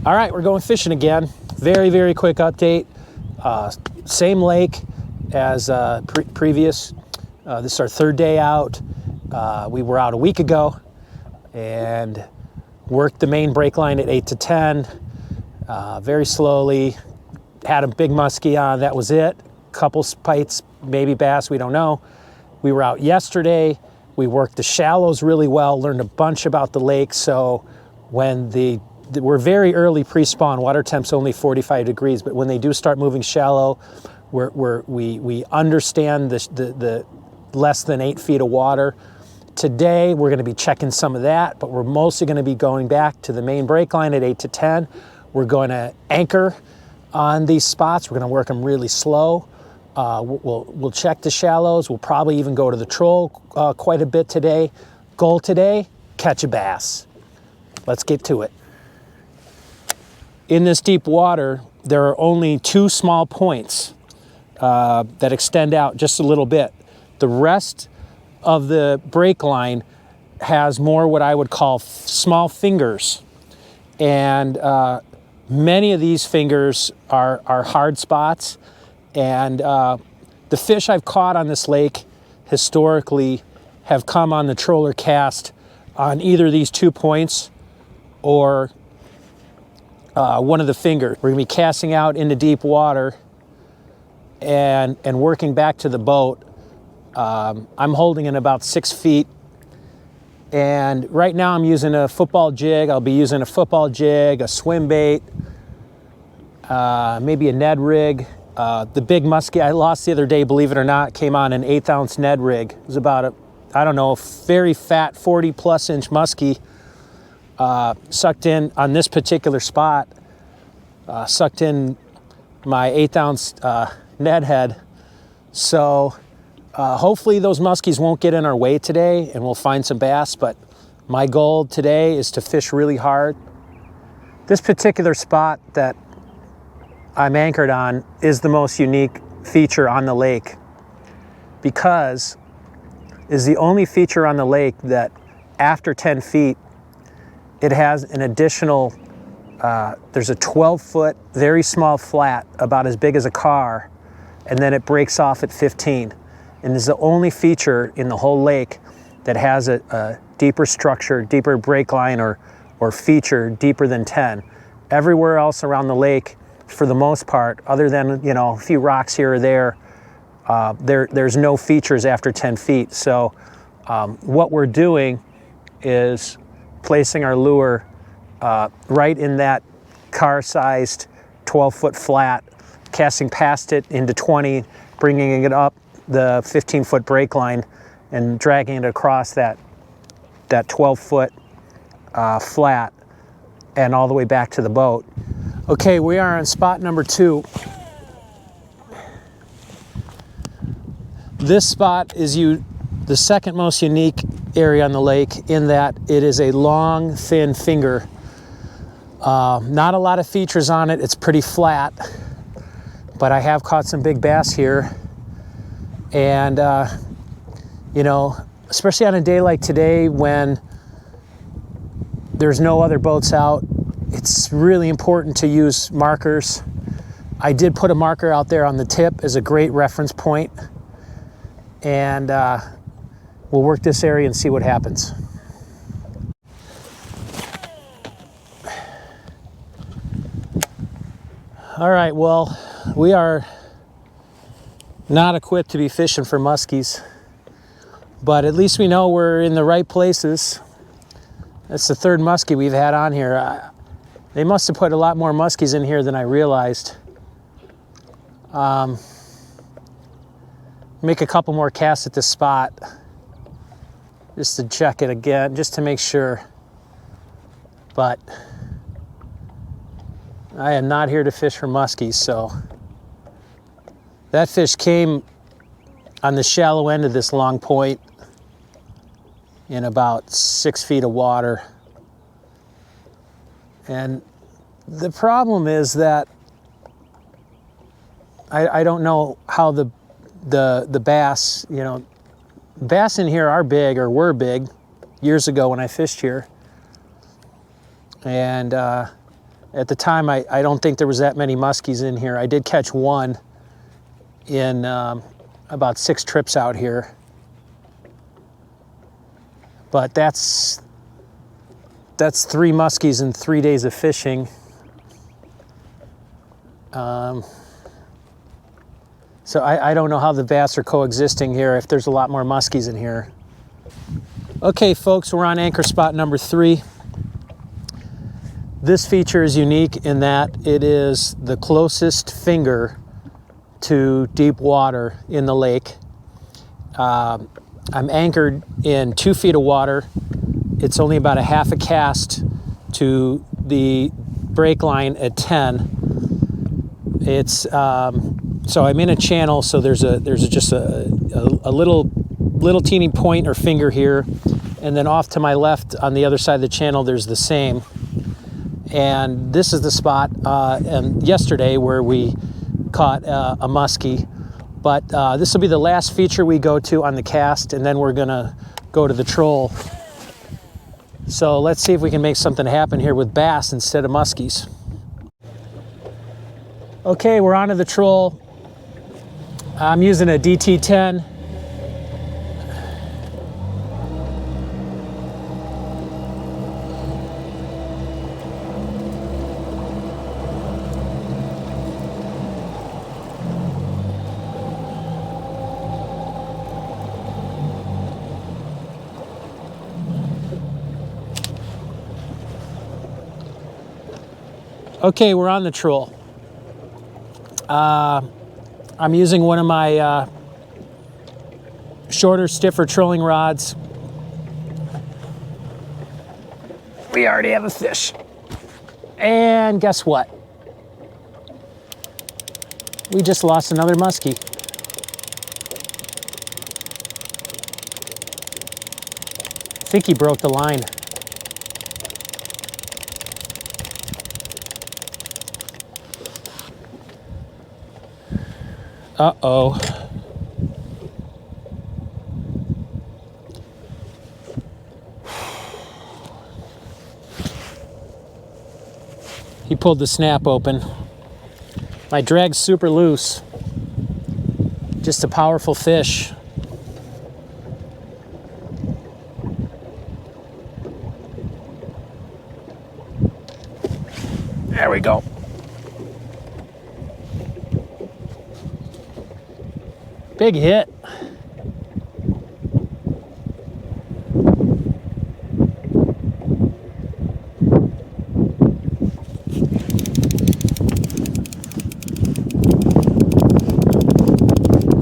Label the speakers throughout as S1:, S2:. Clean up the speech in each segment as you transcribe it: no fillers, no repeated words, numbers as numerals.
S1: All right, we're going fishing again. Very, very quick update. Same lake as previous. This is our third day out. We were out a week ago and worked the main break line at 8 to 10, very slowly. Had a big muskie on, that was it. Couple spites, maybe bass, we don't know. We were out yesterday. We worked the shallows really well, learned a bunch about the lake. So when we're very early pre-spawn, water temp's only 45 degrees, but when they do start moving shallow, we understand the less than 8 feet of water. Today, we're gonna be checking some of that, but we're mostly gonna be going back to the main break line at 8 to 10. We're gonna anchor on these spots. We're gonna work them really slow. We'll check the shallows. We'll probably even go to the troll quite a bit today. Goal today, catch a bass. Let's get to it. In this deep water, there are only 2 small points that extend out just a little bit. The rest of the break line has more what I would call small fingers. And many of these fingers are hard spots. And the fish I've caught on this lake historically have come on the troller cast on either these 2 points or one of the fingers. We're gonna be casting out into deep water and working back to the boat. I'm holding in about 6 feet. And right now I'm using a football jig. I'll be using a football jig, a swim bait, maybe a Ned rig. The big muskie I lost the other day, believe it or not, came on an 1/8 ounce Ned rig. It was about a, I don't know, very fat 40+ inch muskie. Sucked in on this particular spot, sucked in my 1/8 ounce Ned head. So hopefully those muskies won't get in our way today and we'll find some bass, but my goal today is to fish really hard. This particular spot that I'm anchored on is the most unique feature on the lake because it's the only feature on the lake that after 10 feet, it has an additional, there's a 12-foot, very small flat, about as big as a car, and then it breaks off at 15. And it's the only feature in the whole lake that has a deeper structure, deeper break line or feature deeper than 10. Everywhere else around the lake, for the most part, other than a few rocks here or there, there's no features after 10 feet. So what we're doing is placing our lure right in that car-sized 12-foot flat, casting past it into 20, bringing it up the 15-foot break line and dragging it across that 12-foot flat and all the way back to the boat. Okay, we are on spot number 2. This spot is the second most unique area on the lake in that it is a long, thin finger. Not a lot of features on it. It's pretty flat, but I have caught some big bass here. And, especially on a day like today when there's no other boats out, it's really important to use markers. I did put a marker out there on the tip as a great reference point. And we'll work this area and see what happens. All right, well, we are not equipped to be fishing for muskies, but at least we know we're in the right places. That's the 3rd muskie we've had on here. They must have put a lot more muskies in here than I realized. Make a couple more casts at this spot just to check it again, just to make sure. But I am not here to fish for muskies, so that fish came on the shallow end of this long point in about 6 feet of water. And the problem is that I don't know how the bass, bass in here are big or were big years ago when I fished here. And At the time, I don't think there was that many muskies in here. I did catch one in about 6 trips out here. But that's 3 muskies in 3 days of fishing. So I don't know how the bass are coexisting here, if there's a lot more muskies in here. Okay, folks, we're on anchor spot number 3. This feature is unique in that it is the closest finger to deep water in the lake. I'm anchored in 2 feet of water. It's only about a half a cast to the break line at 10. It's so I'm in a channel, so there's just a little teeny point or finger here, and then off to my left on the other side of the channel there's the same. And this is the spot and yesterday where we caught a muskie. But this will be the last feature we go to on the cast, and then we're gonna go to the troll. So let's see if we can make something happen here with bass instead of muskies. Okay, we're onto the troll. I'm using a DT10. Okay, we're on the troll. I'm using one of my shorter, stiffer trolling rods. We already have a fish. And guess what? We just lost another muskie. I think he broke the line. Uh-oh. He pulled the snap open. My drag's super loose. Just a powerful fish. There we go. Big hit.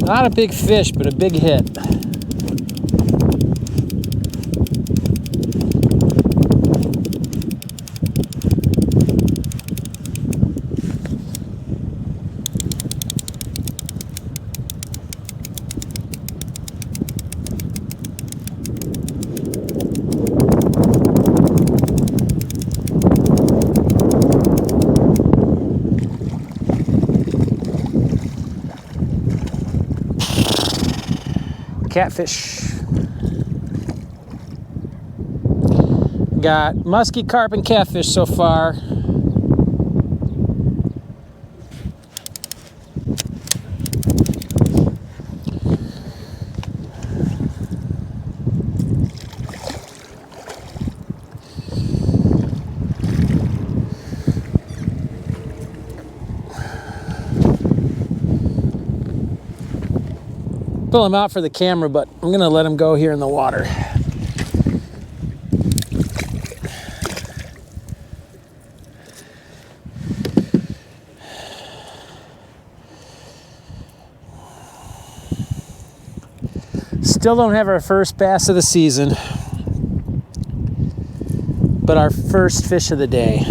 S1: Not a big fish, but a big hit. Catfish. Got muskie, carp, and catfish so far. Pull him out for the camera, but I'm gonna let him go here in the water. Still don't have our first bass of the season, but our first fish of the day.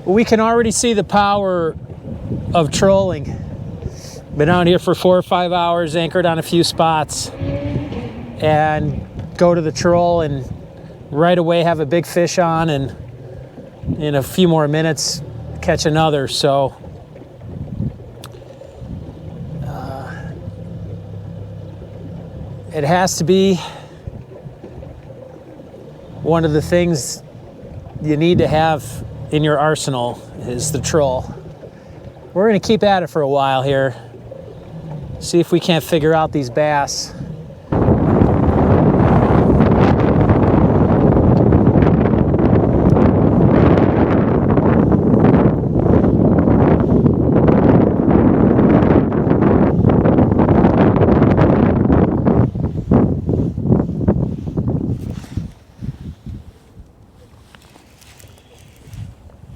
S1: We can already see the power of trolling. Been out here for 4 or 5 hours, anchored on a few spots, and go to the troll and right away have a big fish on, and in a few more minutes catch another. So it has to be one of the things you need to have in your arsenal is the troll. We're gonna keep at it for a while here. See if we can't figure out these bass.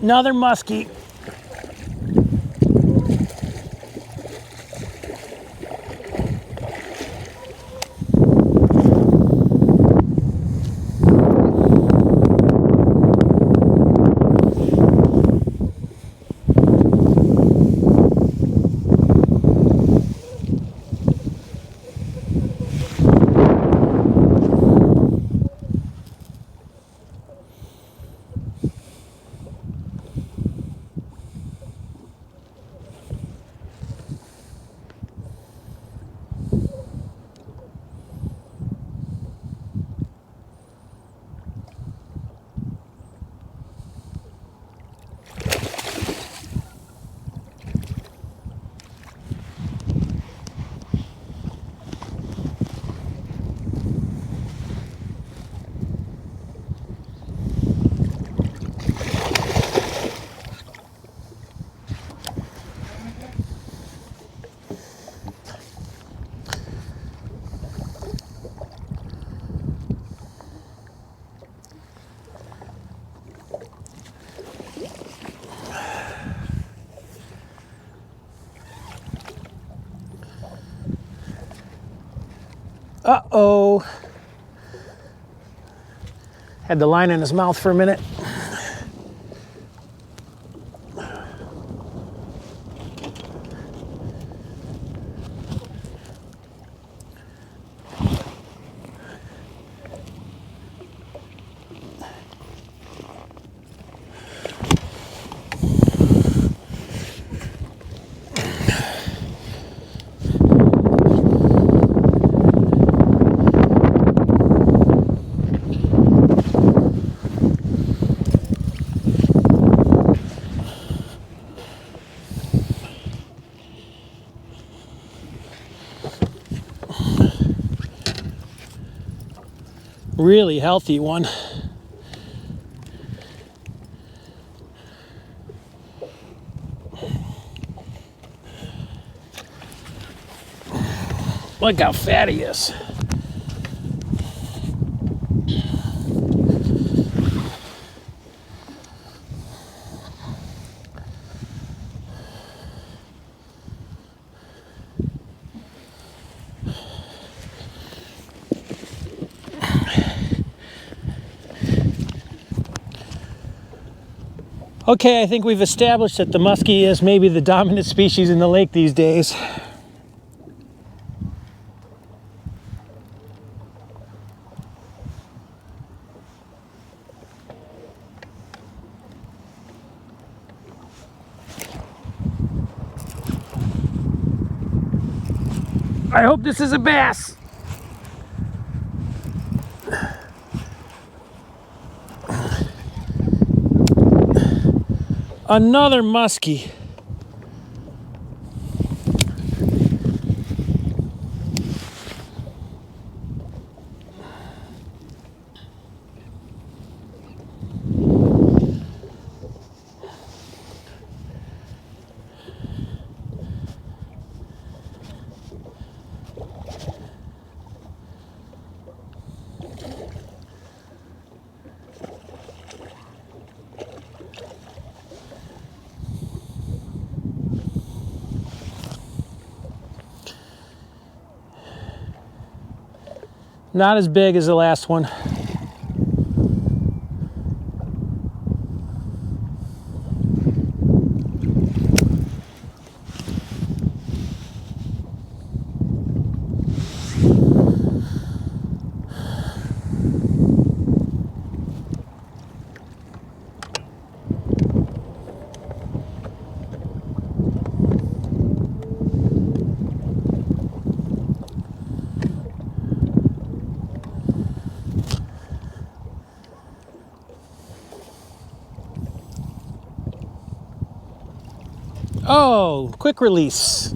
S1: Another muskie. Uh-oh. Had the line in his mouth for a minute. Really healthy one. Look how fat he is. Okay, I think we've established that the muskie is maybe the dominant species in the lake these days. I hope this is a bass. Another muskie. Not as big as the last one. Oh, quick release.